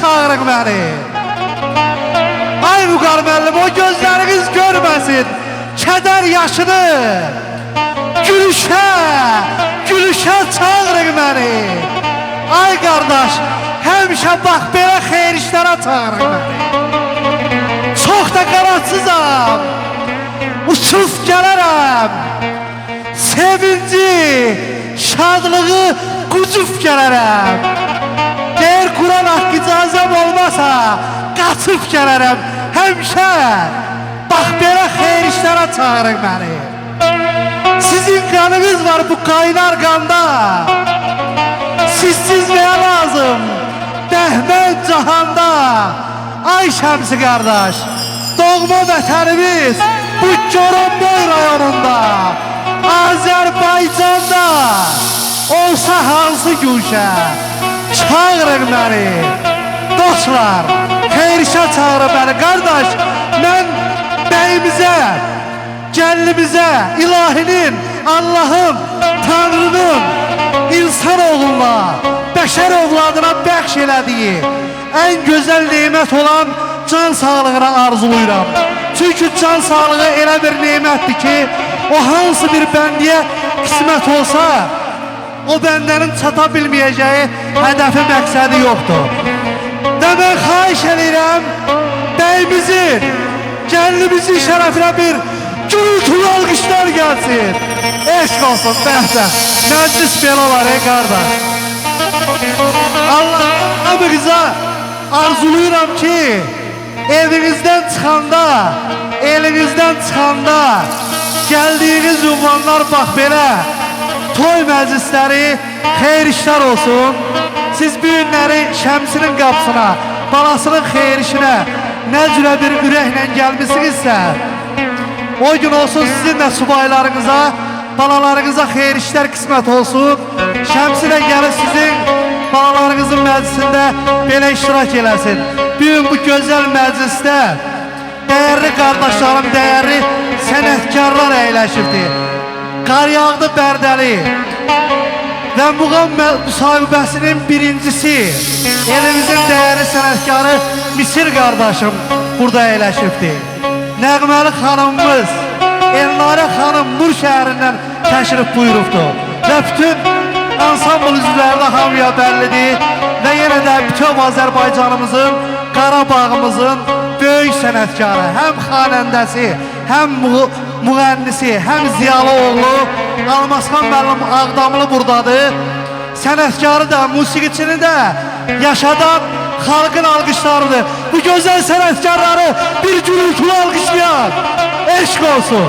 çağırın beni. Ay Vüqar müəllim, o gözleriniz görmesin keder yaşını. Gülüşe, gülüşe çağırın beni. Ay kardeş, həmişə bax belə xeyir işlərə çağırın beni. Çox da qaratsızam, uçub gələrəm. Sevinci, şadlığı qucub gələrəm. Deyir Quran haqqı icazəm olmasa qaçıb gələrəm. Həmişə bax belə xeyir işlərə çağırın beni. Sizin kanınız var bu kaynar qanda. Sizsiz nəyə lazım Dəhməd cahanda. Ay Şəmsi qardaş, doğma vətənimiz bu Goranboy rayonunda, Azərbaycanda olsa hansı gülşə çağırın məni. Dostlar, xeyir işə çağırın məni. Qardaş, mən bəyimizə, gəlinimizə, ilahinin, Allahın, Tanrının insan oğluna, bəşər ovladına bəxş elədiyi ən gözəl nemət olan can sağlığına arzuluyuram. Çünki can sağlığı elə bir nemətdir ki, o hansı bir bəndiyə qismət olsa, o bəndənin çata bilməyəcəyi hədəfi məqsədi yoxdur. Və mən xahiş edirəm, bəyimizin, gəlinimizin şərəfinə bir gürültülü alqışlar gəlsin. Eşq olsun, bəhdə. Məclis belə olar, qardaş. Allah hamınıza arzuluyuram ki, evinizdən çıxanda, gəldiyiniz ünvanlar bax belə, toy məclisləri, xeyir işlər olsun. Siz bu günləri Şəmsinin qapısına, balasının xeyir işinə nə cürə bir ürəklə gəlmişsinizsə, o gün olsun sizin də subaylarınıza, balalarınıza xeyir işlər qismət olsun. Şəmsi də gəlir sizin balalarınızın məclisində belə iştirak eləsin. Bugün bu gözəl məclisdə dəyərli qardaşlarım, dəyərli sənətkarlar əyləşibdir. Qar yağdı Bərdəli və muğam müsahibəsinin birincisi, elimizin dəyərli sənətkarı Misir qardaşım burada əyləşibdir. Nəğməli xanımımız Elnarə xanım Nur şəhərindən təşrif buyurubdur. Və bütün ansambl üzvləri də hamıya bəllidir. Və yenə də bütün Azərbaycanımızın, Qarabağımızın böyük sənətkarı, həm xanəndəsi, həm müğənnisi, həm Ziyalıoğlu Almazxan müəllim Ağdamlı buradadır. Sənətkarı da, musiqiçini də yaşadan xalqın alqışlarıdır. Bu gözəl sənətkarları bir gürültülü alqışlayan. Eşq olsun.